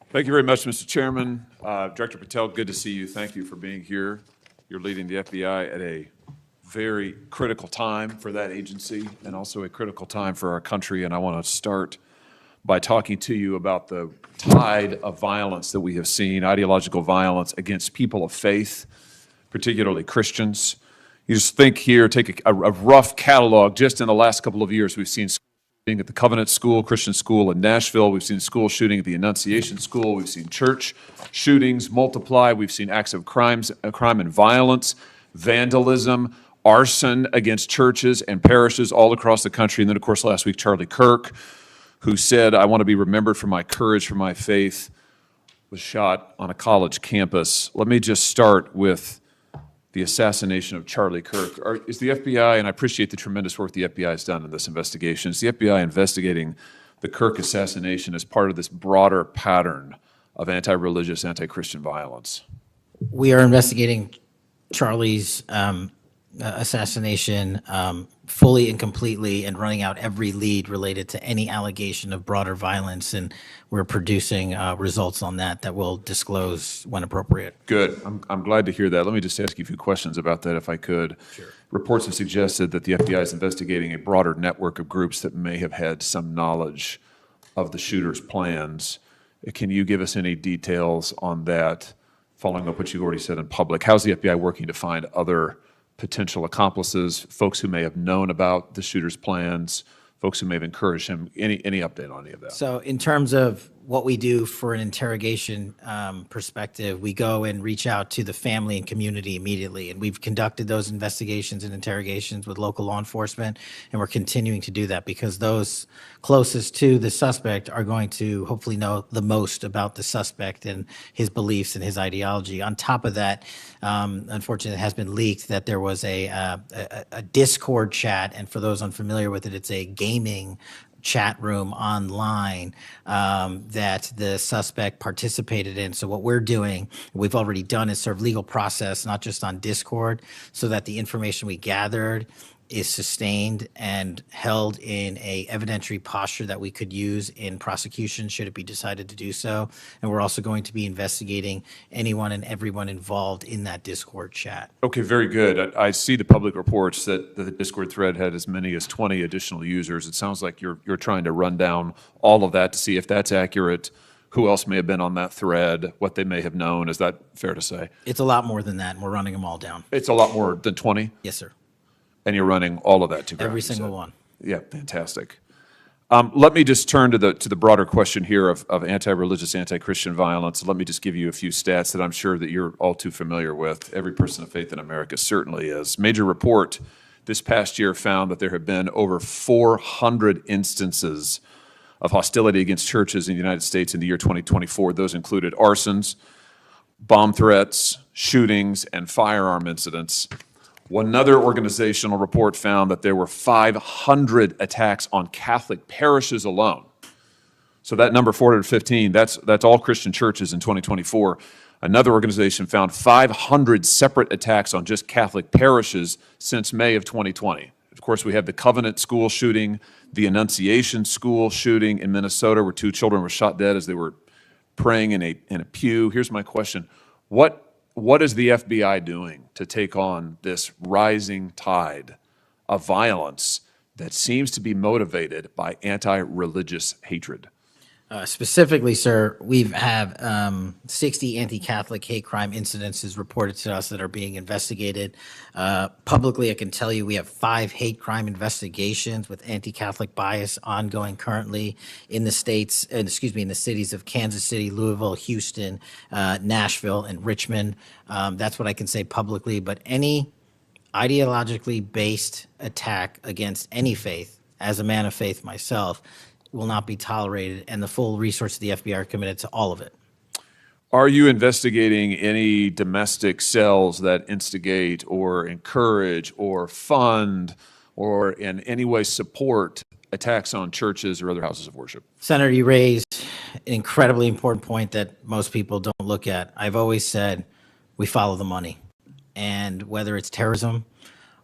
Thank you very much, Mr. Chairman. Director Patel, good to see you. Thank you for being here. You're leading the FBI at a very critical time for that agency and also a critical time for our country. And I want to start by talking to you about the tide of violence that we have seen, ideological violence against people of faith, particularly Christians. You just think here, take a rough catalog. Just in the last couple of years, we've seen shooting at the Covenant School, Christian school in Nashville. We've seen school shooting at the Annunciation School. We've seen church shootings multiply. We've seen acts of crime and violence, vandalism, arson against churches and parishes all across the country. And then, of course, last week, Charlie Kirk, who said, "I want to be remembered for my courage, for my faith," was shot on a college campus. Let me just start with the assassination of Charlie Kirk. Is the FBI, and I appreciate the tremendous work the FBI has done in this investigation, is the FBI investigating the Kirk assassination as part of this broader pattern of anti-religious, anti-Christian violence? We are investigating Charlie's assassination fully and completely and running out every lead related to any allegation of broader violence, and we're producing results on that we'll disclose when appropriate. Good. I'm glad to hear that. Let me just ask you a few questions about that, if I could. Sure. Reports have suggested that the FBI is investigating a broader network of groups that may have had some knowledge of the shooter's plans. Can you give us any details on that, following up what you already said in public? How's the FBI working to find other potential accomplices, folks who may have known about the shooter's plans, folks who may have encouraged him? Any update on any of that? So in terms of what we do for an interrogation perspective, we go and reach out to the family and community immediately. And we've conducted those investigations and interrogations with local law enforcement, and we're continuing to do that because those closest to the suspect are going to hopefully know the most about the suspect and his beliefs and his ideology. On top of that, unfortunately, it has been leaked that there was a Discord chat, and for those unfamiliar with it, it's a gaming chat room online that the suspect participated in. So what we're doing, we've already done, is serve legal process, not just on Discord, so that the information we gathered is sustained and held in a evidentiary posture that we could use in prosecution should it be decided to do so. And we're also going to be investigating anyone and everyone involved in that Discord chat. Okay, very good. I see the public reports that the Discord thread had as many as 20 additional users. It sounds like you're trying to run down all of that to see if that's accurate, who else may have been on that thread, what they may have known. Is that fair to say? It's a lot more than that, and we're running them all down. It's a lot more than 20? Yes, sir. And you're running all of that to ground? Every single one. Yeah, fantastic. Let me just turn to the broader question here of anti-religious, anti-Christian violence. Let me just give you a few stats that I'm sure that you're all too familiar with. Every person of faith in America certainly is. Major report this past year found that there have been over 400 instances of hostility against churches in the United States in the year 2024. Those included arsons, bomb threats, shootings, and firearm incidents. Another organizational report found that there were 500 attacks on Catholic parishes alone. So that number, 415, that's all Christian churches in 2024. Another organization found 500 separate attacks on just Catholic parishes since May of 2020. Of course, we have the Covenant School shooting, the Annunciation School shooting in Minnesota, where 2 children were shot dead as they were praying in a pew. Here's my question. What is the FBI doing to take on this rising tide of violence that seems to be motivated by anti-religious hatred? Specifically, sir, we have 60 anti-Catholic hate crime incidences reported to us that are being investigated. Publicly, I can tell you we have 5 hate crime investigations with anti-Catholic bias ongoing currently in the states, in the cities of Kansas City, Louisville, Houston, Nashville, and Richmond. That's what I can say publicly. But any ideologically based attack against any faith, as a man of faith myself, will not be tolerated, and the full resources of the FBI are committed to all of it. Are you investigating any domestic cells that instigate or encourage or fund or in any way support attacks on churches or other houses of worship? Senator, you raised an incredibly important point that most people don't look at. I've always said we follow the money, and whether it's terrorism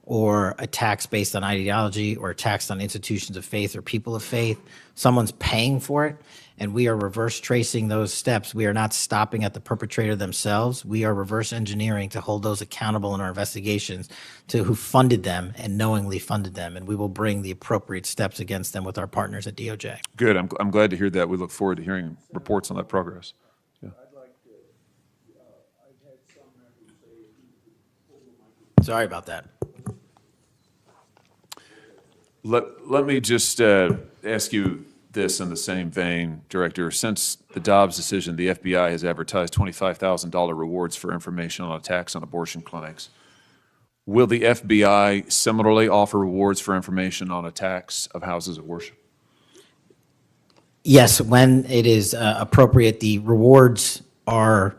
or attacks based on ideology or attacks on institutions of faith or people of faith, someone's paying for it. and we are reverse tracing those steps. We are not stopping at the perpetrator themselves. We are reverse engineering to hold those accountable in our investigations to who funded them and knowingly funded them, and we will bring the appropriate steps against them with our partners at DOJ. Good. I'm glad to hear that. We look forward to hearing reports on that progress. Yeah. Sorry about that. Let me just ask you this in the same vein, Director. Since the Dobbs decision, the FBI has advertised $25,000 rewards for information on attacks on abortion clinics. Will the FBI similarly offer rewards for information on attacks of houses of worship? Yes, when it is appropriate, the rewards are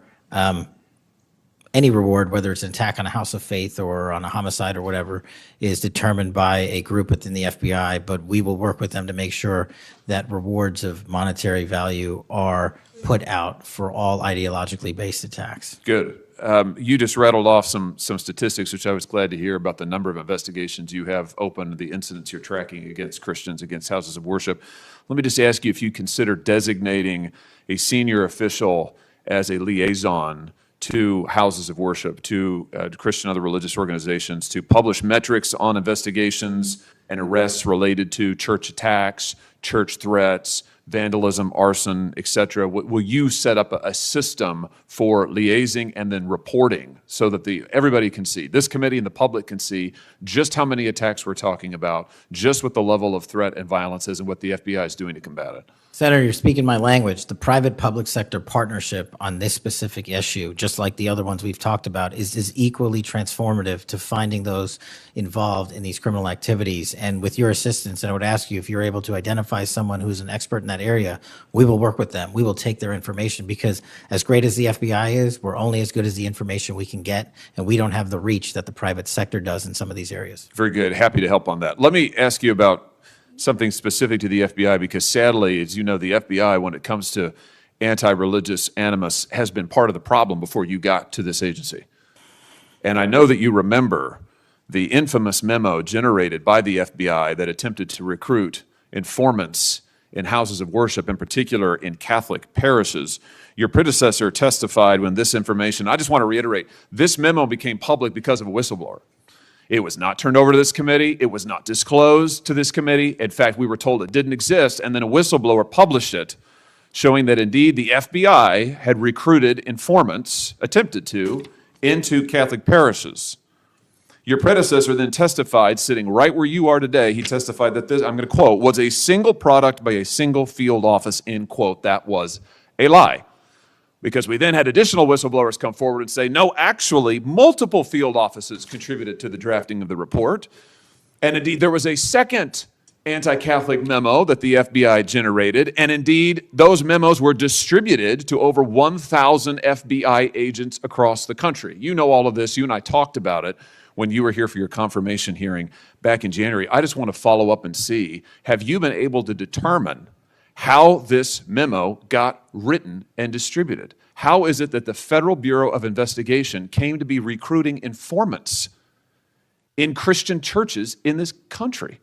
any reward, whether it's an attack on a house of faith or on a homicide or whatever, is determined by a group within the FBI, but we will work with them to make sure that rewards of monetary value are put out for all ideologically based attacks. Good. You just rattled off some statistics, which I was glad to hear, about the number of investigations you have open, the incidents you're tracking against Christians, against houses of worship. Let me just ask you if you consider designating a senior official as a liaison to houses of worship, to Christian other religious organizations, to publish metrics on investigations and arrests related to church attacks, church threats, vandalism, arson, et cetera. Will you set up a system for liaising and then reporting so that everybody can see, this committee and the public can see just how many attacks we're talking about, just what the level of threat and violence is and what the FBI is doing to combat it? Senator, you're speaking my language. The private-public sector partnership on this specific issue, just like the other ones we've talked about, is equally transformative to finding those involved in these criminal activities. And with your assistance, and I would ask you if you're able to identify someone who's an expert in that area, we will work with them. We will take their information because as great as the FBI is, we're only as good as the information we can get, and we don't have the reach that the private sector does in some of these areas. Very good. Happy to help on that. Let me ask you about something specific to the FBI, because sadly, as you know, the FBI, when it comes to anti-religious animus, has been part of the problem before you got to this agency. And I know that you remember the infamous memo generated by the FBI that attempted to recruit informants in houses of worship, in particular in Catholic parishes. Your predecessor testified when this information, I just want to reiterate, this memo became public because of a whistleblower. It was not turned over to this committee. It was not disclosed to this committee. In fact, we were told it didn't exist, and then a whistleblower published it, showing that indeed the FBI had recruited informants, attempted to, into Catholic parishes. Your predecessor then testified, sitting right where you are today, he testified that this, I'm going to quote, was a single product by a single field office, end quote. That was a lie. Because we then had additional whistleblowers come forward and say, no, actually, multiple field offices contributed to the drafting of the report. And indeed, there was a second anti-Catholic memo that the FBI generated. And indeed, those memos were distributed to over 1,000 FBI agents across the country. You know all of this. You and I talked about it when you were here for your confirmation hearing back in January. I just want to follow up and see, have you been able to determine how this memo got written and distributed? How is it that the Federal Bureau of Investigation came to be recruiting informants in Christian churches in this country?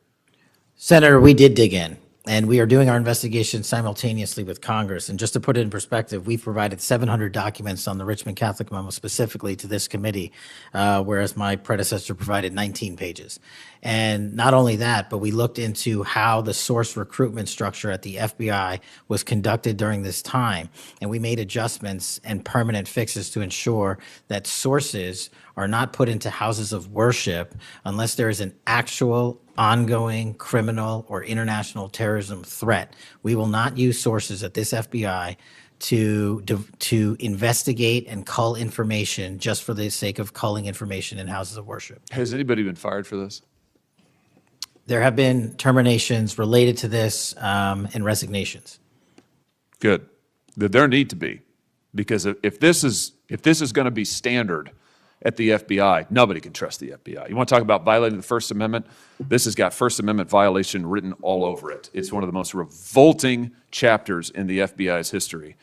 Senator, we did dig in, and we are doing our investigation simultaneously with Congress. And just to put it in perspective, we've provided 700 documents on the Richmond Catholic memo specifically to this committee, whereas my predecessor provided 19 pages. And not only that, but we looked into how the source recruitment structure at the FBI was conducted during this time. And we made adjustments and permanent fixes to ensure that sources are not put into houses of worship unless there is an actual ongoing criminal or international terrorism threat. We will not use sources at this FBI to investigate and cull information just for the sake of culling information in houses of worship. Has anybody been fired for this? There have been terminations related to this and resignations. Good. There need to be, because if this is going to be standard at the FBI, nobody can trust the FBI. You want to talk about violating the First Amendment? This has got First Amendment violation written all over it. It's one of the most revolting chapters in the FBI's history.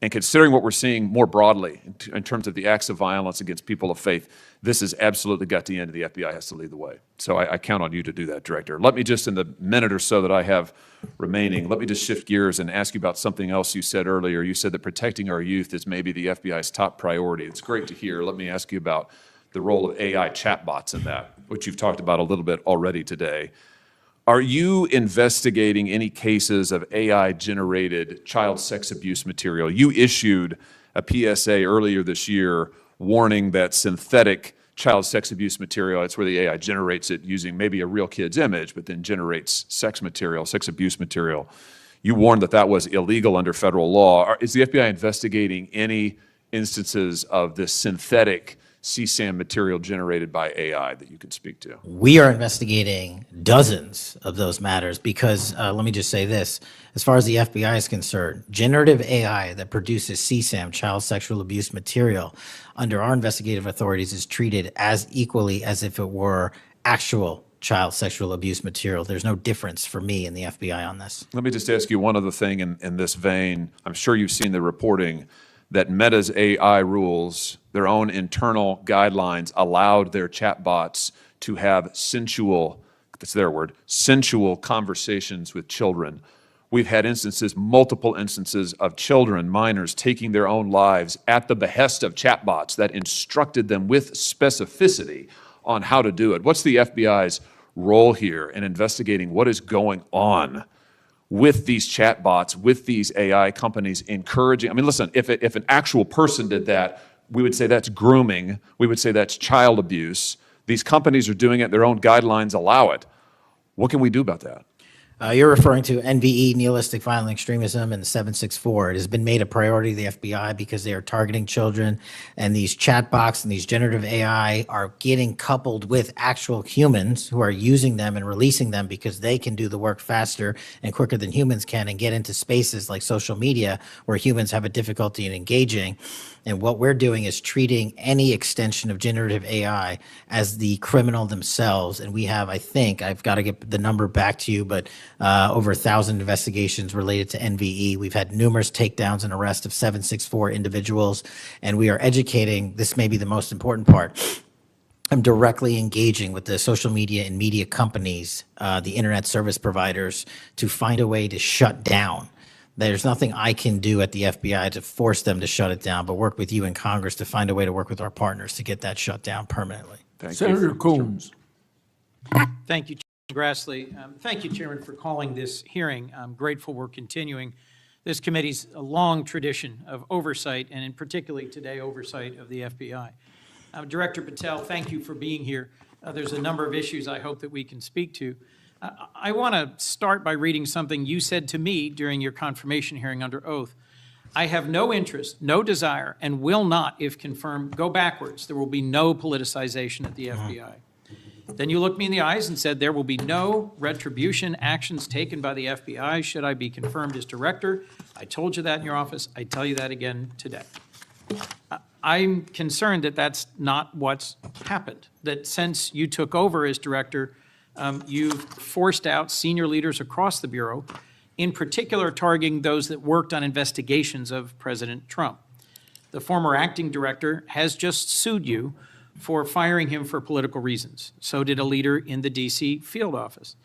And considering what we're seeing more broadly in terms of the acts of violence against people of faith, this has absolutely got to end, and the FBI has to lead the way. So I count on you to do that, Director. Let me just, in the minute or so that I have remaining, let me just shift gears and ask you about something else you said earlier. You said that protecting our youth is maybe the FBI's top priority. It's great to hear. Let me ask you about the role of AI chatbots in that, which you've talked about a little bit already today. Are you investigating any cases of AI-generated child sex abuse material? You issued a PSA earlier this year warning that synthetic child sex abuse material, that's where the AI generates it using maybe a real kid's image, but then generates sex material, sex abuse material. You warned that that was illegal under federal law. Is the FBI investigating any instances of this synthetic CSAM material generated by AI that you can speak to? We are investigating dozens of those matters because, let me just say this, as far as the FBI is concerned, generative AI that produces CSAM, child sexual abuse material, under our investigative authorities is treated as equally as if it were actual child sexual abuse material. There's no difference for me in the FBI on this. Let me just ask you one other thing in this vein. I'm sure you've seen the reporting that Meta's AI rules, their own internal guidelines, allowed their chatbots to have sensual, that's their word, sensual conversations with children. We've had instances, multiple instances of children, minors, taking their own lives at the behest of chatbots that instructed them with specificity on how to do it. What's the FBI's role here in investigating what is going on with these chatbots, with these AI companies encouraging? I mean, listen, if an actual person did that, we would say that's grooming. We would say that's child abuse. These companies are doing it. Their own guidelines allow it. What can we do about that? You're referring to NVE, nihilistic violent extremism, and the 764. It has been made a priority of the FBI because they are targeting children, and these chatbots and these generative AI are getting coupled with actual humans who are using them and releasing them because they can do the work faster and quicker than humans can and get into spaces like social media where humans have a difficulty in engaging. And what we're doing is treating any extension of generative AI as the criminal themselves. And we have, I think, I've got to get the number back to you, but over 1,000 investigations related to NVE. We've had numerous takedowns and arrests of 764 individuals. And we are educating, this may be the most important part, I'm directly engaging with the social media and media companies, the internet service providers, to find a way to shut down. There's nothing I can do at the FBI to force them to shut it down, but work with you in Congress to find a way to work with our partners to get that shut down permanently. Thank you. Senator Coons. Thank you, Chairman Grassley. Thank you, Chairman, for calling this hearing. I'm grateful we're continuing this committee's long tradition of oversight, and in particularly today, oversight of the FBI. Director Patel, thank you for being here. There's a number of issues I hope that we can speak to. I want to start by reading something you said to me during your confirmation hearing under oath. I have no interest, no desire, and will not, if confirmed, go backwards. There will be no politicization at the FBI. Then you looked me in the eyes and said there will be no retribution actions taken by the FBI should I be confirmed as director. I told you that in your office. I tell you that again today. I'm concerned that that's not what's happened, that since you took over as director, you've forced out senior leaders across the Bureau, in particular targeting those that worked on investigations of President Trump. The former acting director has just sued you for firing him for political reasons. So did a leader in the D.C. field office.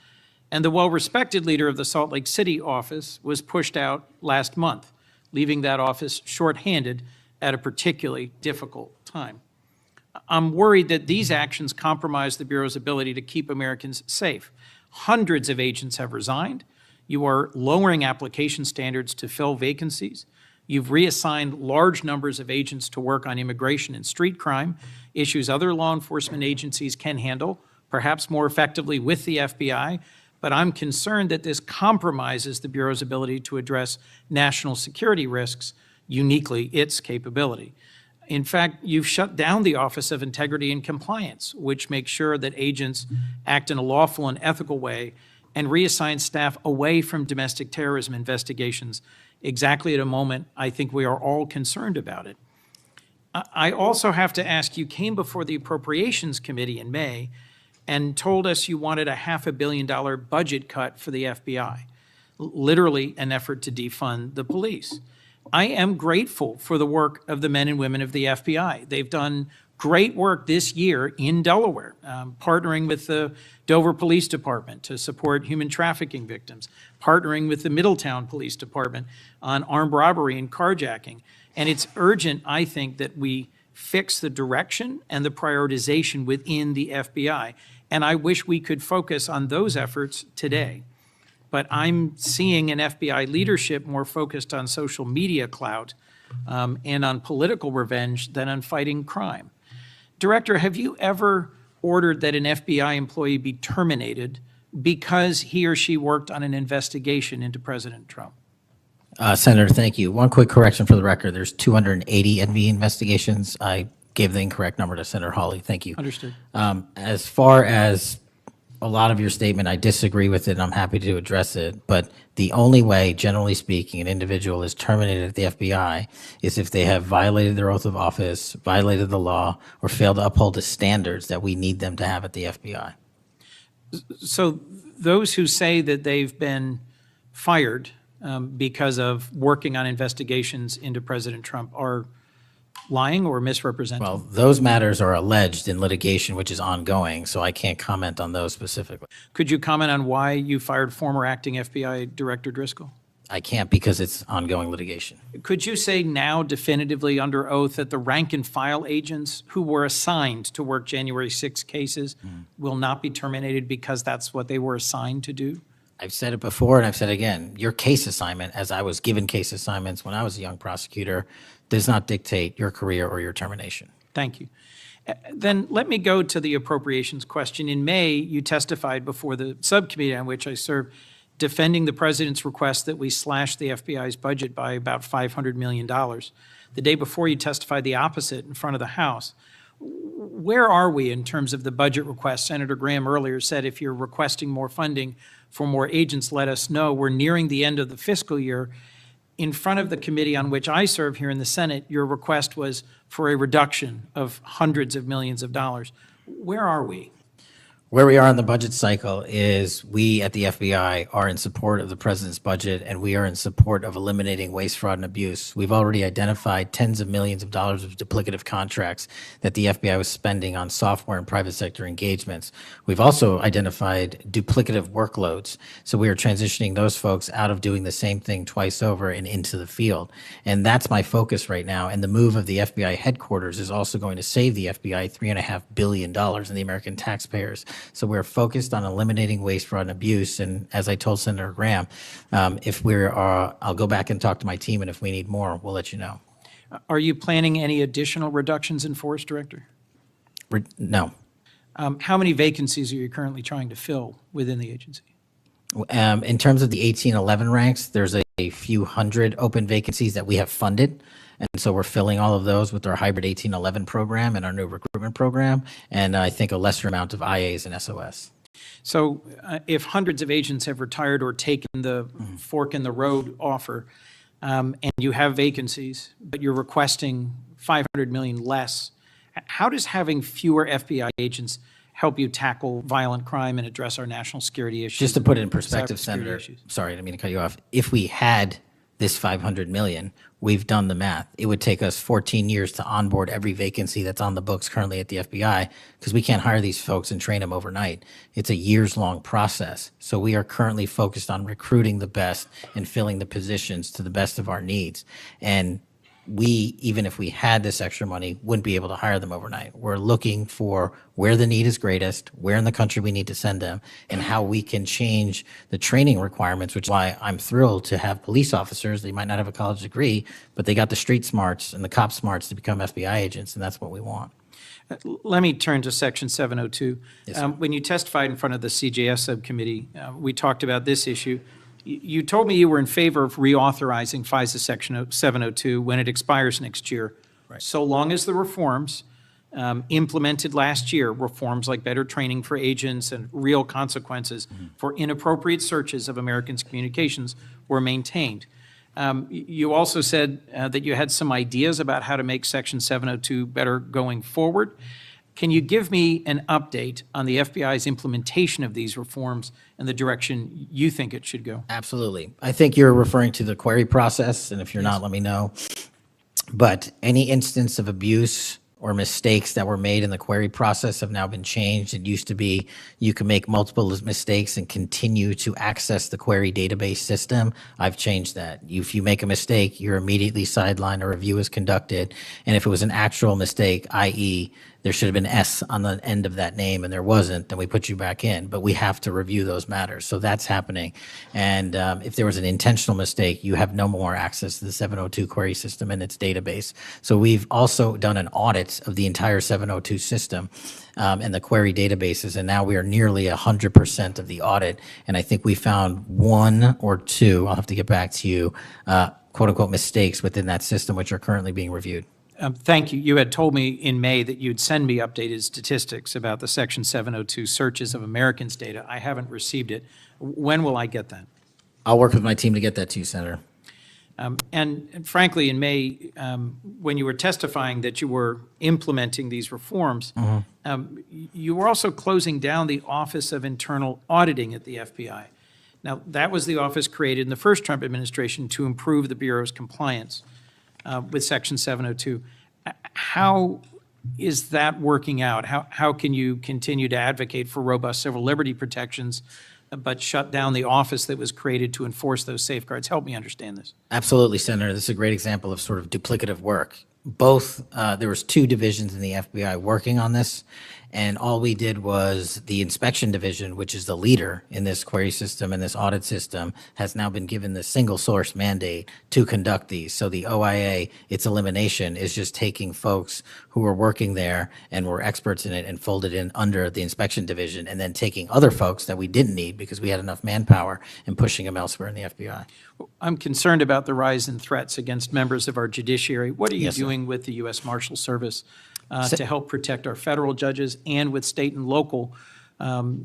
And the well-respected leader of the Salt Lake City office was pushed out last month, leaving that office shorthanded at a particularly difficult time. I'm worried that these actions compromise the Bureau's ability to keep Americans safe. Hundreds of agents have resigned. You are lowering application standards to fill vacancies. You've reassigned large numbers of agents to work on immigration and street crime, issues other law enforcement agencies can handle, perhaps more effectively with the FBI. But I'm concerned that this compromises the Bureau's ability to address national security risks, uniquely its capability. In fact, you've shut down the Office of Integrity and Compliance, which makes sure that agents act in a lawful and ethical way, and reassign staff away from domestic terrorism investigations exactly at a moment I think we are all concerned about it. I also have to ask, you came before the Appropriations Committee in May and told us you wanted a $500 million budget cut for the FBI, literally an effort to defund the police. I am grateful for the work of the men and women of the FBI. They've done great work this year in Delaware, partnering with the Dover Police Department to support human trafficking victims, partnering with the Middletown Police Department on armed robbery and carjacking. And it's urgent, I think, that we fix the direction and the prioritization within the FBI. And I wish we could focus on those efforts today. But I'm seeing an FBI leadership more focused on social media clout and on political revenge than on fighting crime. Director, have you ever ordered that an FBI employee be terminated because he or she worked on an investigation into President Trump? Senator, thank you. One quick correction for the record. There's 280 NV investigations. I gave the incorrect number to Senator Hawley. Thank you. Understood. As far as a lot of your statement, I disagree with it, and I'm happy to address it. But the only way, generally speaking, an individual is terminated at the FBI is if they have violated their oath of office, violated the law, or failed to uphold the standards that we need them to have at the FBI. So those who say that they've been fired because of working on investigations into President Trump are lying or misrepresenting? Well, those matters are alleged in litigation, which is ongoing, so I can't comment on those specifically. Could you comment on why you fired former acting FBI Director Driscoll? I can't because it's ongoing litigation. Could you say now definitively under oath that the rank and file agents who were assigned to work January 6 cases will not be terminated because that's what they were assigned to do? I've said it before and I've said it again. Your case assignment, as I was given case assignments when I was a young prosecutor, does not dictate your career or your termination. Thank you. Then let me go to the appropriations question. In May, you testified before the subcommittee on which I serve, defending the president's request that we slash the FBI's budget by about $500 million. The day before, you testified the opposite in front of the House. Where are we in terms of the budget request? Senator Graham earlier said if you're requesting more funding for more agents, let us know. We're nearing the end of the fiscal year. In front of the committee on which I serve here in the Senate, your request was for a reduction of hundreds of millions of dollars. Where are we? Where we are in the budget cycle is we at the FBI are in support of the president's budget, and we are in support of eliminating waste, fraud, and abuse. We've already identified tens of millions of dollars of duplicative contracts that the FBI was spending on software and private sector engagements. We've also identified duplicative workloads. So we are transitioning those folks out of doing the same thing twice over and into the field. And that's my focus right now. And the move of the FBI headquarters is also going to save the FBI $3.5 billion in the American taxpayers. So we're focused on eliminating waste, fraud, and abuse. And as I told Senator Graham, if I'll go back and talk to my team, and if we need more, we'll let you know. Are you planning any additional reductions in force, Director? No. How many vacancies are you currently trying to fill within the agency? In terms of the 1811 ranks, there's a few hundred open vacancies that we have funded. And so we're filling all of those with our hybrid 1811 program and our new recruitment program, and I think a lesser amount of IAs and SOS. So if hundreds of agents have retired or taken the fork in the road offer, and you have vacancies, but you're requesting $500 million less, how does having fewer FBI agents help you tackle violent crime and address our national security issues? Just to put it in perspective, cybersecurity Senator, issues? sorry, I didn't mean to cut you off. If we had this $500 million, we've done the math. It would take us 14 years to onboard every vacancy that's on the books currently at the FBI because we can't hire these folks and train them overnight. It's a years-long process. So we are currently focused on recruiting the best and filling the positions to the best of our needs. And we, even if we had this extra money, wouldn't be able to hire them overnight. We're looking for where the need is greatest, where in the country we need to send them, and how we can change the training requirements, which is why I'm thrilled to have police officers. They might not have a college degree, but they got the street smarts and the cop smarts to become FBI agents, and that's what we want. Let me turn to Section 702. Yes, sir. When you testified in front of the CJS subcommittee, we talked about this issue. You told me you were in favor of reauthorizing FISA Section 702 when it expires next year, Right. so long as the reforms implemented last year, reforms like better training for agents and real consequences for inappropriate searches of Americans' communications were maintained. You also said that you had some ideas about how to make Section 702 better going forward. Can you give me an update on the FBI's implementation of these reforms and the direction you think it should go? Absolutely. I think you're referring to the query process, and if you're not, let me know. But any instance of abuse or mistakes that were made in the query process have now been changed. It used to be you can make multiple mistakes and continue to access the query database system. I've changed that. If you make a mistake, you're immediately sidelined, a review is conducted. And if it was an actual mistake, i.e., there should have been S on the end of that name and there wasn't, then we put you back in. But we have to review those matters. So that's happening. And if there was an intentional mistake, you have no more access to the 702 query system and its database. So we've also done an audit of the entire 702 system and the query databases. And now we are nearly 100% of the audit. And I think we found one or two, I'll have to get back to you, quote unquote mistakes within that system, which are currently being reviewed. Thank you. You had told me in May that you'd send me updated statistics about the Section 702 searches of Americans' data. I haven't received it. When will I get that? I'll work with my team to get that to you, Senator. And frankly, in May, when you were testifying that you were implementing these reforms, you were also closing down the Office of Internal Auditing at the FBI. Now, that was the office created in the first Trump administration to improve the Bureau's compliance with Section 702. How is that working out? How can you continue to advocate for robust civil liberty protections, but shut down the office that was created to enforce those safeguards? Help me understand this. Absolutely, Senator. This is a great example of sort of duplicative work. Both, there was two divisions in the FBI working on this, and all we did was the inspection division, which is the leader in this query system and this audit system, has now been given the single source mandate to conduct these. So the OIA, its elimination is just taking folks who were working there and were experts in it and folded in under the inspection division, and then taking other folks that we didn't need because we had enough manpower and pushing them elsewhere in the FBI. I'm concerned about the rise in threats against members of our judiciary. What are you Yes, sir. doing with the U.S. Marshal Service to help protect our federal judges and with state and local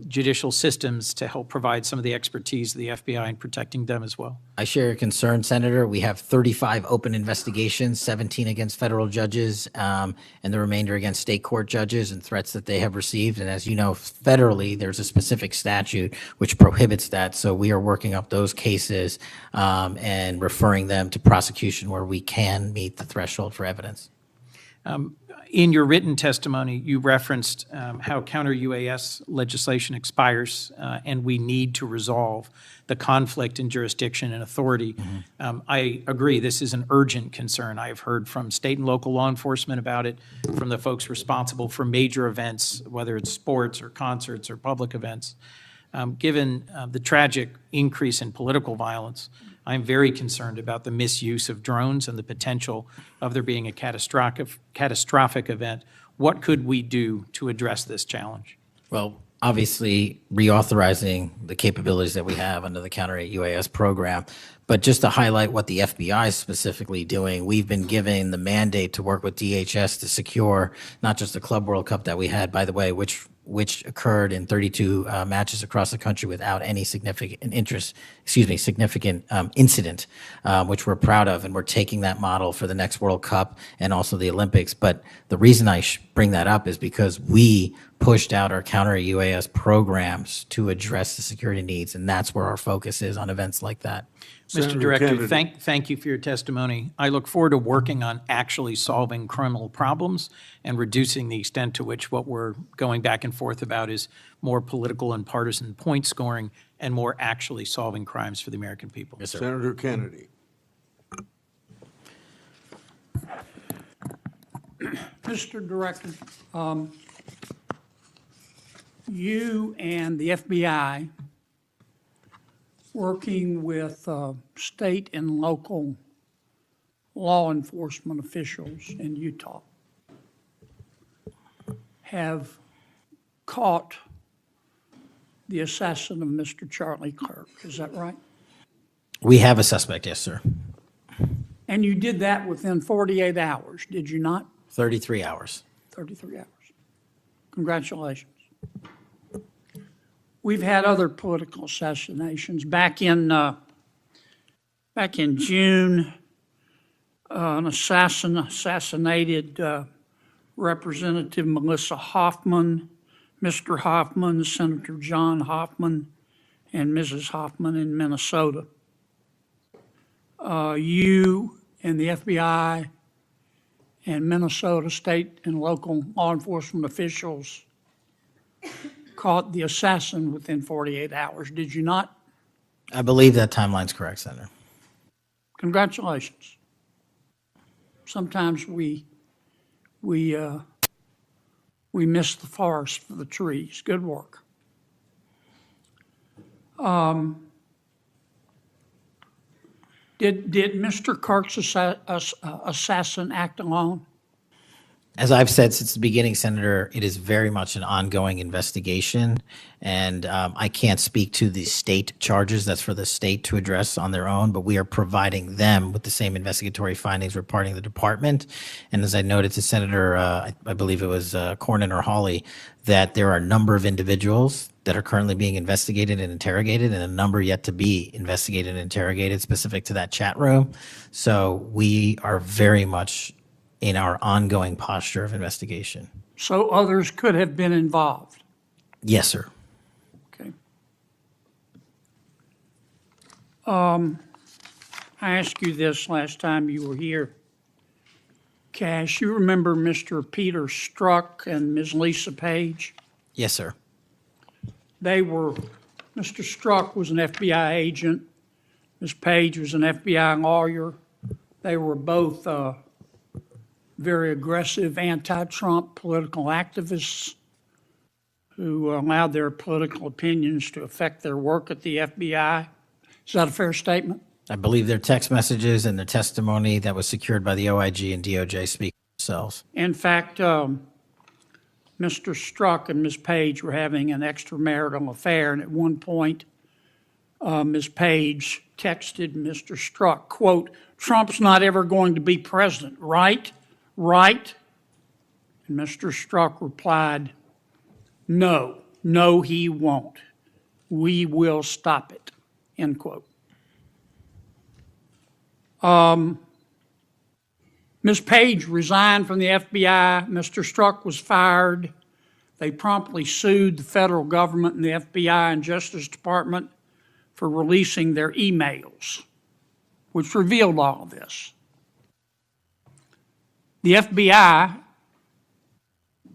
judicial systems to help provide some of the expertise of the FBI in protecting them as well? I share your concern, Senator. We have 35 open investigations, 17 against federal judges, and the remainder against state court judges and threats that they have received. And as you know, federally, there's a specific statute which prohibits that. So we are working up those cases and referring them to prosecution where we can meet the threshold for evidence. In your written testimony, you referenced how counter-UAS legislation expires and we need to resolve the conflict in jurisdiction and authority. I agree, this is an urgent concern. I have heard from state and local law enforcement about it, from the folks responsible for major events, whether it's sports or concerts or public events. Given the tragic increase in political violence, I'm very concerned about the misuse of drones and the potential of there being a catastrophic event. What could we do to address this challenge? Well, obviously, reauthorizing the capabilities that we have under the counter-UAS program. But just to highlight what the FBI is specifically doing, we've been given the mandate to work with DHS to secure not just the Club World Cup that we had, by the way, which occurred in 32 matches across the country without any significant incident, which we're proud of, and we're taking that model for the next World Cup and also the Olympics. But the reason I bring that up is because we pushed out our counter-UAS programs to address the security needs, and that's where our focus is on events like that. Mr. Director, thank you for your testimony. I look forward to working on actually solving criminal problems and reducing the extent to which what we're going back and forth about is more political and partisan point scoring and more actually solving crimes for the American people. Yes, sir. Senator Kennedy. Mr. Director, you and the FBI working with state and local law enforcement officials in Utah have caught the assassin of Mr. Charlie Kirk. Is that right? We have a suspect, yes, sir. And you did that within 48 hours, did you not? 33 hours. 33 hours. Congratulations. We've had other political assassinations. Back in June, an assassinated Representative Melissa Hoffman, Mr. Hoffman, Senator John Hoffman, and Mrs. Hoffman in Minnesota. You and the FBI and Minnesota state and local law enforcement officials caught the assassin within 48 hours, did you not? I believe that timeline's correct, Senator. Congratulations. Sometimes we miss the forest for the trees. Good work. Did Mr. Kirk's assassin act alone? As I've said since the beginning, Senator, it is very much an ongoing investigation, and I can't speak to the state charges. That's for the state to address on their own, but we are providing them with the same investigatory findings reporting the department. And as I noted to Senator, I believe it was Cornyn or Hawley, that there are a number of individuals that are currently being investigated and interrogated, and a number yet to be investigated and interrogated specific to that chat room. So we are very much in our ongoing posture of investigation. So others could have been involved? Yes, sir. Okay. I asked you this last time you were here. Kash, you remember Mr. Peter Strzok and Ms. Lisa Page? Yes, sir. Mr. Strzok was an FBI agent. Ms. Page was an FBI lawyer. They were both very aggressive anti-Trump political activists who allowed their political opinions to affect their work at the FBI. Is that a fair statement? I believe their text messages and their testimony that was secured by the OIG and DOJ speak for themselves. In fact, Mr. Strzok and Ms. Page were having an extramarital affair, and at one point, Ms. Page texted Mr. Strzok, quote, "Trump's not ever going to be president, right? Right?" And Mr. Strzok replied, "No, he won't. We will stop it," end quote. Ms. Page resigned from the FBI. Mr. Strzok was fired. They promptly sued the federal government and the FBI and Justice Department for releasing their emails, which revealed all of this. The FBI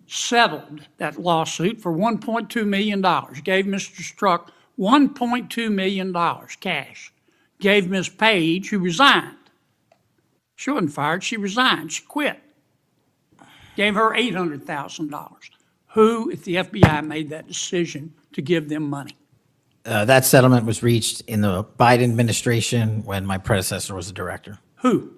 settled that lawsuit for $1.2 million, gave Mr. Strzok $1.2 million cash, gave Ms. Page, who resigned. She wasn't fired, she resigned, she quit. Gave her $800,000. Who, if the FBI made that decision to give them money? That settlement was reached in the Biden administration when my predecessor was the director. Who?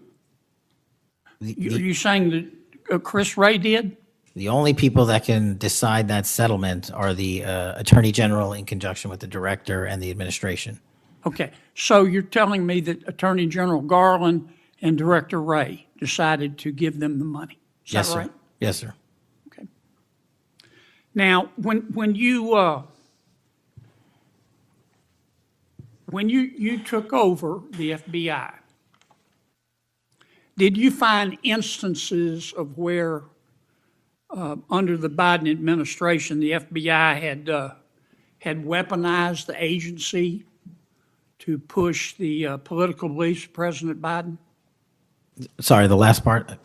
Are you saying that Chris Wray did? The only people that can decide that settlement are the Attorney General in conjunction with the director and the administration. Okay, so you're telling me that Attorney General Garland and Director Wray decided to give them the money? Is Yes, that sir. right? Yes, sir. Okay. Now, when you took over the FBI, did you find instances of where, under the Biden administration, the FBI had weaponized the agency to push the political beliefs of President Biden? Sorry, the last part.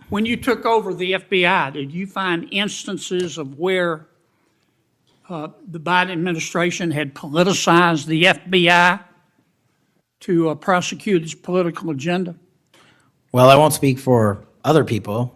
When you took over the FBI, did you find instances of where the Biden administration had politicized the FBI to prosecute its political agenda? Well, I won't speak for other people.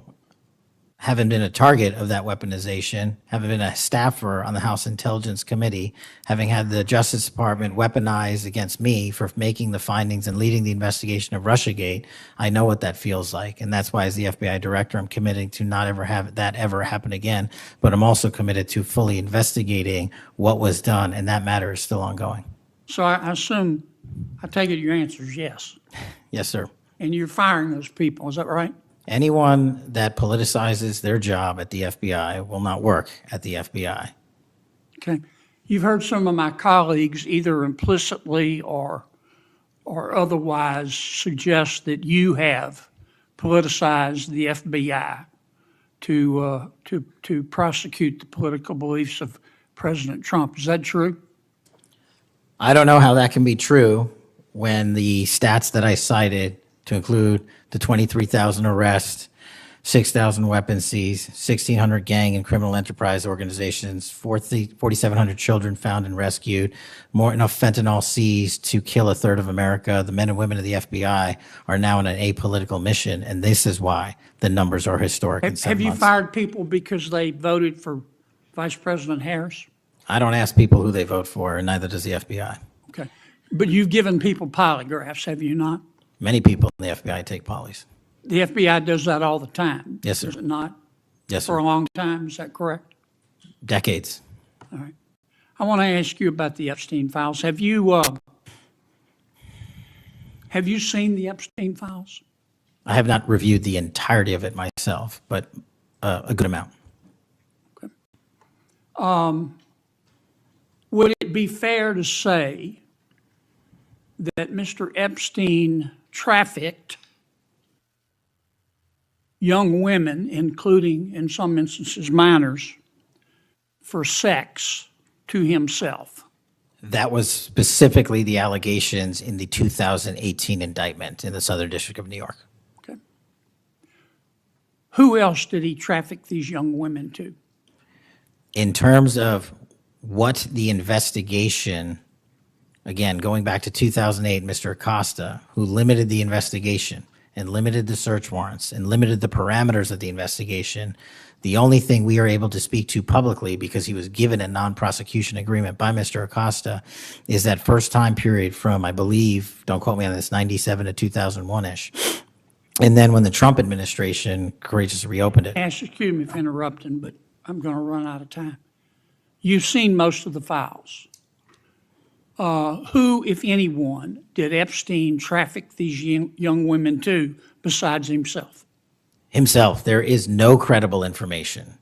Having been a target of that weaponization, having been a staffer on the House Intelligence Committee, having had the Justice Department weaponized against me for making the findings and leading the investigation of Russiagate, I know what that feels like. And that's why, as the FBI director, I'm committing to not ever have that ever happen again. But I'm also committed to fully investigating what was done, and that matter is still ongoing. So I assume, I take it your answer is yes. Yes, sir. And you're firing those people, is that right? Anyone that politicizes their job at the FBI will not work at the FBI. Okay. You've heard some of my colleagues either implicitly or otherwise suggest that you have politicized the FBI to prosecute the political beliefs of President Trump. Is that true? I don't know how that can be true when the stats that I cited, to include the 23,000 arrests, 6,000 weapons seized, 1,600 gang and criminal enterprise organizations, 4,700 children found and rescued, more enough fentanyl seized to kill a third of America. The men and women of the FBI are now on an apolitical mission, and this is why the numbers are historic in 7 Have you months. fired people because they voted for Vice President Harris? I don't ask people who they vote for, and neither does the FBI. Okay. But you've given people polygraphs, have you not? Many people in the FBI take polys. The FBI does that all the time. Yes, sir. Does it not? Yes, For sir. a long time, is that correct? Decades. All right. I want to ask you about the Epstein files. Have you seen the Epstein files? I have not reviewed the entirety of it myself, but a good amount. Would it be fair to say that Mr. Epstein trafficked young women, including, in some instances, minors, for sex to himself? That was specifically the allegations in the 2018 indictment in the Southern District of New York. Okay. Who else did he traffic these young women to? In terms of what the investigation, again, going back to 2008, Mr. Acosta, who limited the investigation and limited the search warrants and limited the parameters of the investigation, the only thing we are able to speak to publicly, because he was given a non-prosecution agreement by Mr. Acosta, is that first time period from, I believe, don't quote me on this, 97 to 2001-ish. And then when the Trump administration courageously reopened it. Excuse me for interrupting, but I'm going to run out of time. You've seen most of the files. Who, if anyone, did Epstein traffic these young women to besides himself? Himself. There is no credible information.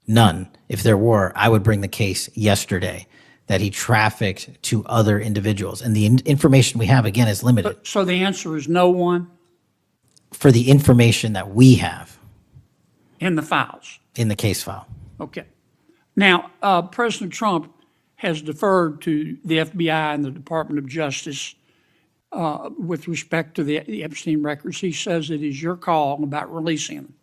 None. If there were, I would bring the case yesterday that he trafficked to other individuals. And the information we have, again, is limited. So the answer is no one For the information that we have in the files. in the case file. Okay. Now, President Trump has deferred to the FBI and the Department of Justice with respect to the Epstein records. He says it is your call about releasing them.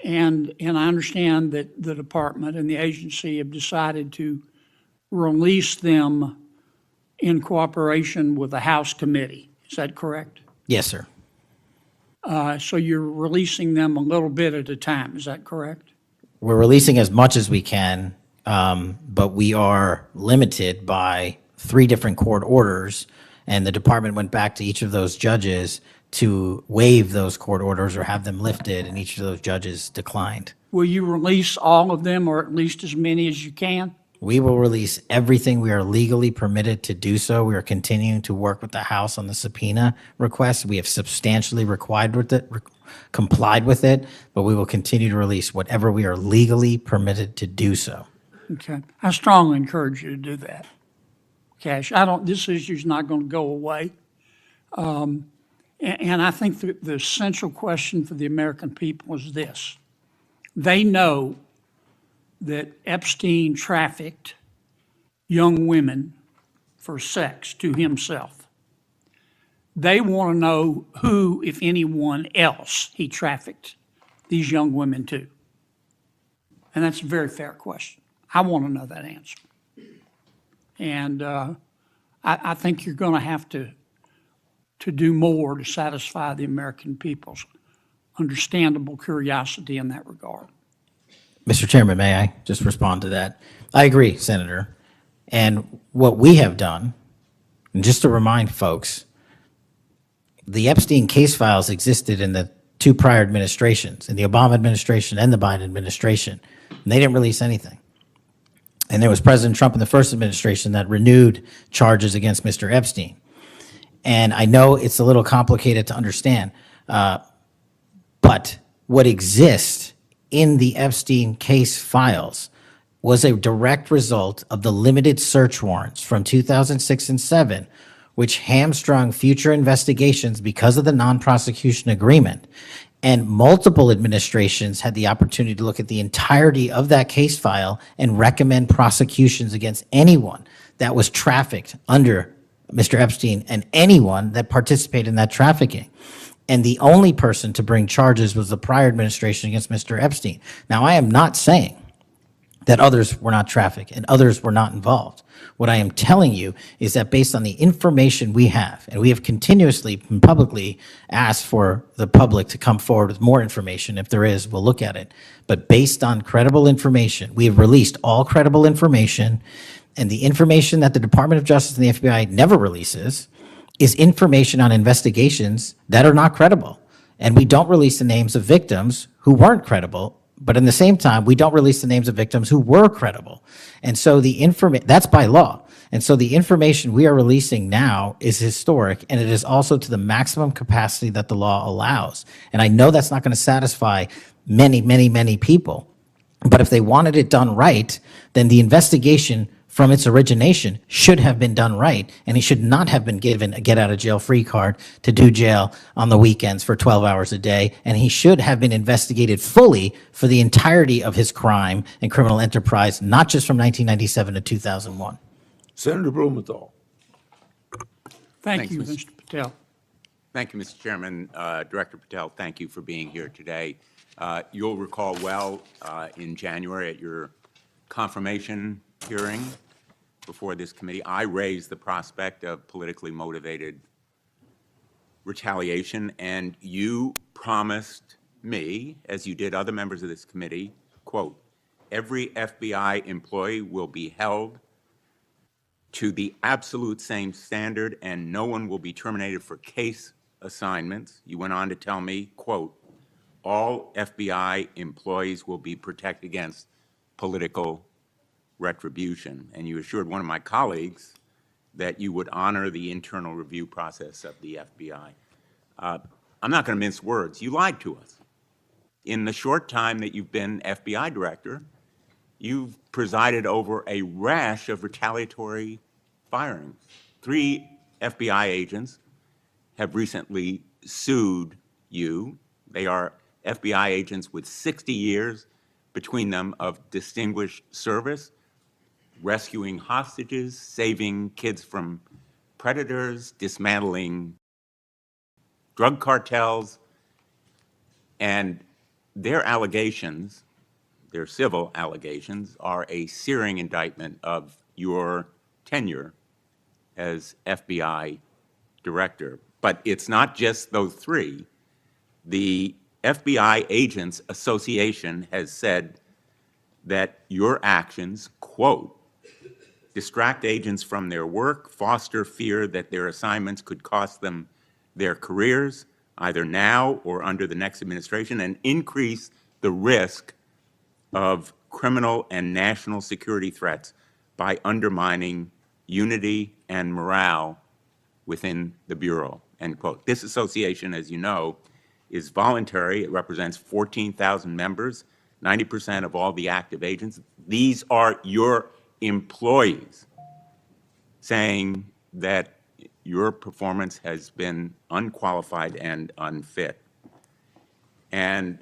And I understand that the department and the agency have decided to release them in cooperation with the House committee. Is that correct? Yes, sir. So you're releasing them a little bit at a time. Is that correct? We're releasing as much as we can, but we are limited by 3 different court orders, and the department went back to each of those judges to waive those court orders or have them lifted, and each of those judges declined. Will you release all of them, or at least as many as you can? We will release everything we are legally permitted to do so. We are continuing to work with the House on the subpoena request. We have substantially complied with it, but we will continue to release whatever we are legally permitted to do so. Okay. I strongly encourage you to do that. Kash, this issue's not going to go away. And I think the central question for the American people is this. They know that Epstein trafficked young women for sex to himself. They want to know who, if anyone else, he trafficked these young women to. And that's a very fair question. I want to know that answer. And I think you're going to have to do more to satisfy the American people's understandable curiosity in that regard. Mr. Chairman, may I just respond to that? I agree, Senator. And what we have done, and just to remind folks, the Epstein case files existed in the 2 prior administrations, in the Obama administration and the Biden administration, and they didn't release anything. And there was President Trump in the first administration that renewed charges against Mr. Epstein. And I know it's a little complicated to understand, but what exists in the Epstein case files was a direct result of the limited search warrants from 2006 and 7, which hamstrung future investigations because of the non-prosecution agreement. And multiple administrations had the opportunity to look at the entirety of that case file and recommend prosecutions against anyone that was trafficked under Mr. Epstein and anyone that participated in that trafficking. And the only person to bring charges was the prior administration against Mr. Epstein. Now, I am not saying that others were not trafficked and others were not involved. What I am telling you is that based on the information we have, and we have continuously and publicly asked for the public to come forward with more information. If there is, we'll look at it. But based on credible information, we have released all credible information, and the information that the Department of Justice and the FBI never releases is information on investigations that are not credible. And we don't release the names of victims who weren't credible, but in the same time, we don't release the names of victims who were credible. And so that's by law. And so the information we are releasing now is historic, and it is also to the maximum capacity that the law allows. And I know that's not going to satisfy many, many, many people. But if they wanted it done right, then the investigation from its origination should have been done right, and he should not have been given a get-out-of-jail-free card to do jail on the weekends for 12 hours a day, and he should have been investigated fully for the entirety of his crime and criminal enterprise, not just from 1997 to 2001. Senator Blumenthal. Thank you, Thanks, Mr. Patel. Thank you, Mr. Chairman. Director Patel, thank you for being here today. You'll recall well in January at your confirmation hearing before this committee, I raised the prospect of politically motivated retaliation, and you promised me, as you did other members of this committee, quote, every FBI employee will be held to the absolute same standard and no one will be terminated for case assignments. You went on to tell me, quote, all FBI employees will be protected against political retribution. And you assured one of my colleagues that you would honor the internal review process of the FBI. I'm not going to mince words. You lied to us. In the short time that you've been FBI director, you've presided over a rash of retaliatory firings. 3 FBI agents have recently sued you. They are FBI agents with 60 years between them of distinguished service, rescuing hostages, saving kids from predators, dismantling drug cartels, and their allegations, their civil allegations, are a searing indictment of your tenure as FBI director. But it's not just those 3. The FBI Agents Association has said that your actions, quote, distract agents from their work, foster fear that their assignments could cost them their careers, either now or under the next administration, and increase the risk of criminal and national security threats by undermining unity and morale within the Bureau, end quote. This association, as you know, is voluntary. It represents 14,000 members, 90% of all the active agents. These are your employees saying that your performance has been unqualified and unfit. And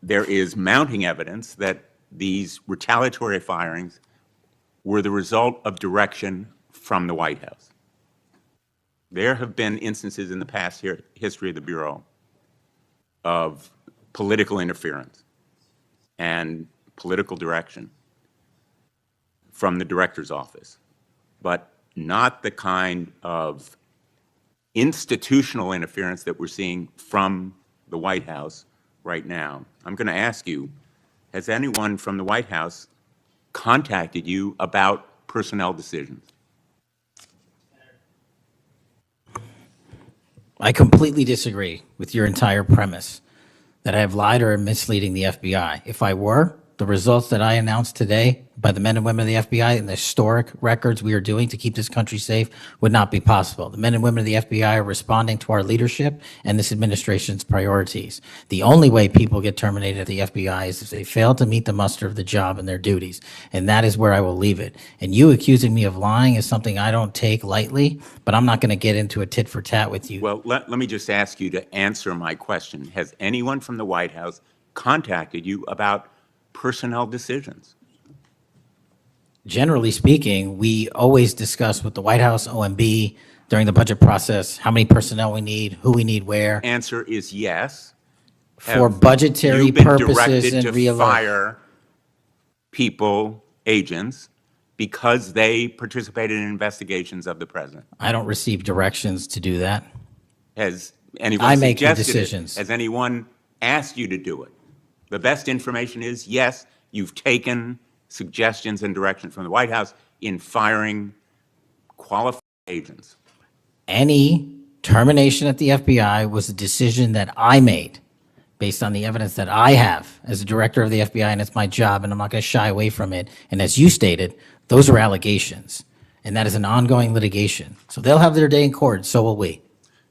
there is mounting evidence that these retaliatory firings were the result of direction from the White House. There have been instances in the past history of the Bureau of political interference and political direction from the director's office, but not the kind of institutional interference that we're seeing from the White House right now. I'm going to ask you, has anyone from the White House contacted you about personnel decisions? I completely disagree with your entire premise that I have lied or am misleading the FBI. If I were, the results that I announced today by the men and women of the FBI and the historic records we are doing to keep this country safe would not be possible. The men and women of the FBI are responding to our leadership and this administration's priorities. The only way people get terminated at the FBI is if they fail to meet the muster of the job and their duties. And that is where I will leave it. And you accusing me of lying is something I don't take lightly, but I'm not going to get into a tit for tat with you. Well, let me just ask you to answer my question. Has anyone from the White House contacted you about personnel decisions? Generally speaking, we always discuss with the White House, OMB, during the budget process, how many personnel we need, who we need where, Answer is yes. for Have budgetary you been purposes directed and to real life. fire people, agents, because they participated in investigations of the president? I don't receive directions to do that. Has anyone I make the suggested it? decisions. Has anyone asked you to do it? The best information is, yes, you've taken suggestions and direction from the White House in firing qualified agents. Any termination at the FBI was a decision that I made based on the evidence that I have as a director of the FBI, and it's my job, and I'm not going to shy away from it. And as you stated, those are allegations, and that is an ongoing litigation. So they'll have their day in court, so will we.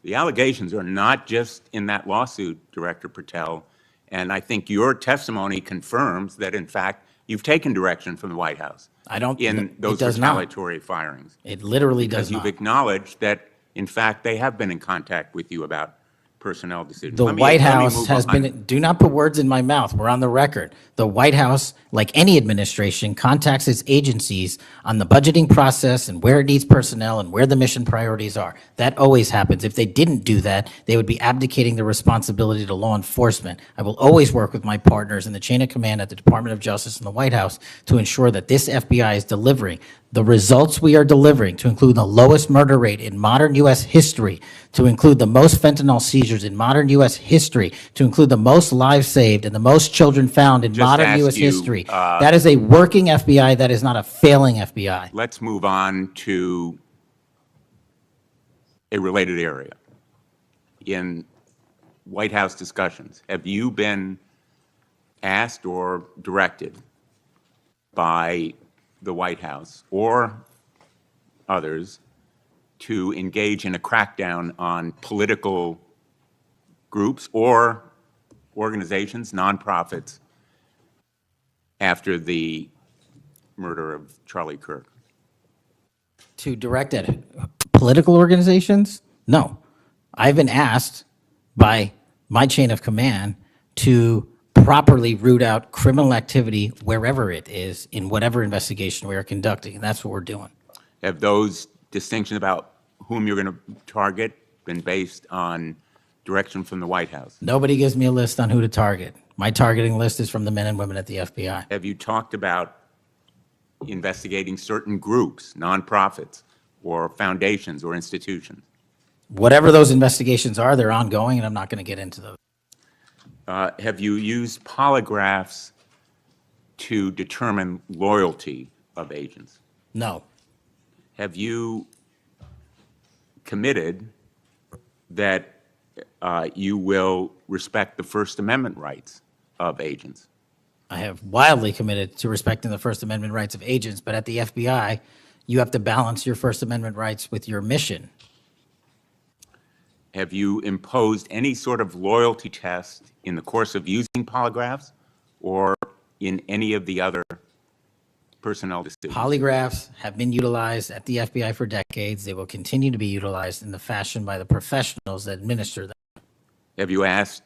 The allegations are not just in that lawsuit, Director Patel, and I think your testimony confirms that, in fact, you've taken direction from the White House I don't. in It those does not. retaliatory firings. It literally Because does you've not. acknowledged that, in fact, they have been in contact with you about personnel decisions. The Let me- White let me House move has on. been, do not put words in my mouth, we're on the record. The White House, like any administration, contacts its agencies on the budgeting process and where it needs personnel and where the mission priorities are. That always happens. If they didn't do that, they would be abdicating the responsibility to law enforcement. I will always work with my partners in the chain of command at the Department of Justice and the White House to ensure that this FBI is delivering the results we are delivering, to include the lowest murder rate in modern U.S. history, to include the most fentanyl seizures in modern U.S. history, to include the most lives saved and the most children found in Just modern asked U.S. you, history. That is a working FBI. That is not a failing FBI. Let's move on to a related area. In White House discussions, have you been asked or directed by the White House or others to engage in a crackdown on political groups or organizations, nonprofits, after the murder of Charlie Kirk? To direct at political organizations? No. I've been asked by my chain of command to properly root out criminal activity wherever it is in whatever investigation we are conducting, and that's what we're doing. Have those distinctions about whom you're going to target been based on direction from the White House? Nobody gives me a list on who to target. My targeting list is from the men and women at the FBI. Have you talked about investigating certain groups, nonprofits, or foundations or institutions? Whatever those investigations are, they're ongoing, and I'm not going to get into those. Have you used polygraphs to determine loyalty of agents? No. Have you committed that you will respect the First Amendment rights of agents? I have wildly committed to respecting the First Amendment rights of agents, but at the FBI, you have to balance your First Amendment rights with your mission. Have you imposed any sort of loyalty test in the course of using polygraphs or in any of the other personnel decisions? Polygraphs have been utilized at the FBI for decades. They will continue to be utilized in the fashion by the professionals that administer them. Have you asked,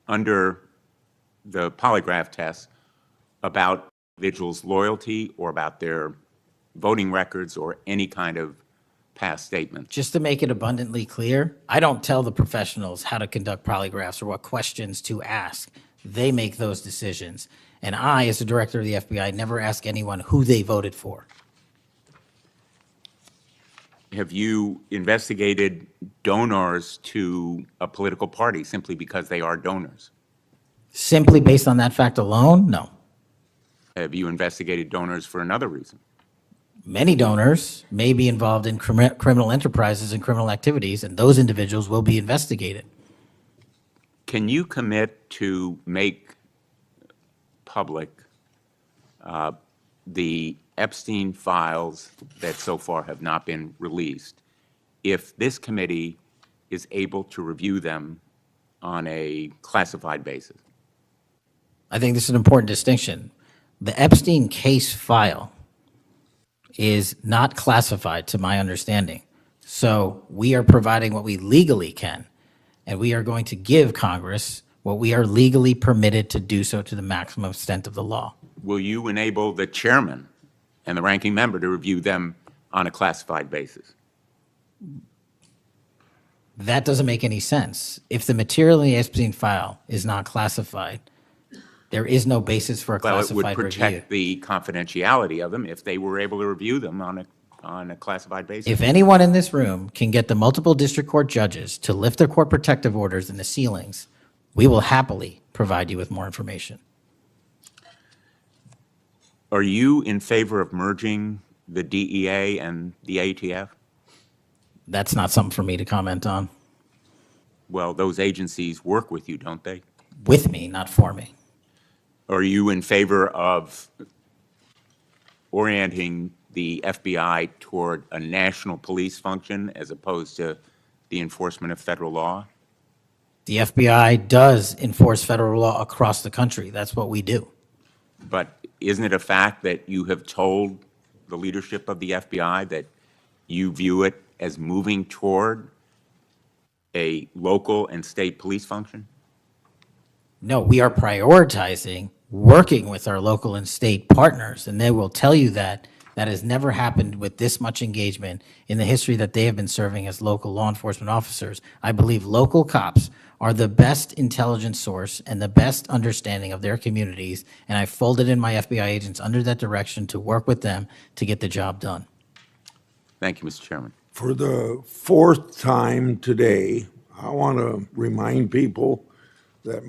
under the polygraph test, about individuals' loyalty or about their voting records or any kind of past statements? Just to make it abundantly clear, I don't tell the professionals how to conduct polygraphs or what questions to ask. They make those decisions. And I, as the director of the FBI, never ask anyone who they voted for. Have you investigated donors to a political party simply because they are donors? Simply based on that fact alone, no. Have you investigated donors for another reason? Many donors may be involved in criminal enterprises and criminal activities, and those individuals will be investigated. Can you commit to make public the Epstein files that so far have not been released, if this committee is able to review them on a classified basis? I think this is an important distinction. The Epstein case file is not classified, to my understanding. So we are providing what we legally can, and we are going to give Congress what we are legally permitted to do so to the maximum extent of the law. Will you enable the chairman and the ranking member to review them on a classified basis? That doesn't make any sense. If the material in the Epstein file is not classified, there is no basis for a Well, it would classified review. protect the confidentiality of them if they were able to review them on a classified basis. If anyone in this room can get the multiple district court judges to lift their court protective orders in the ceilings, we will happily provide you with more information. Are you in favor of merging the DEA and the ATF? That's not something for me to comment on. Well, those agencies work with you, don't they? With me, not for me. Are you in favor of orienting the FBI toward a national police function as opposed to the enforcement of federal law? The FBI does enforce federal law across the country. That's what we do. But isn't it a fact that you have told the leadership of the FBI that you view it as moving toward a local and state police function? No, we are prioritizing working with our local and state partners, and they will tell you that that has never happened with this much engagement in the history that they have been serving as local law enforcement officers. I believe local cops are the best intelligence source and the best understanding of their communities, and I folded in my FBI agents under that direction to work with them to get the job done. Thank you, Mr. Chairman. For the fourth time today, I want to remind people that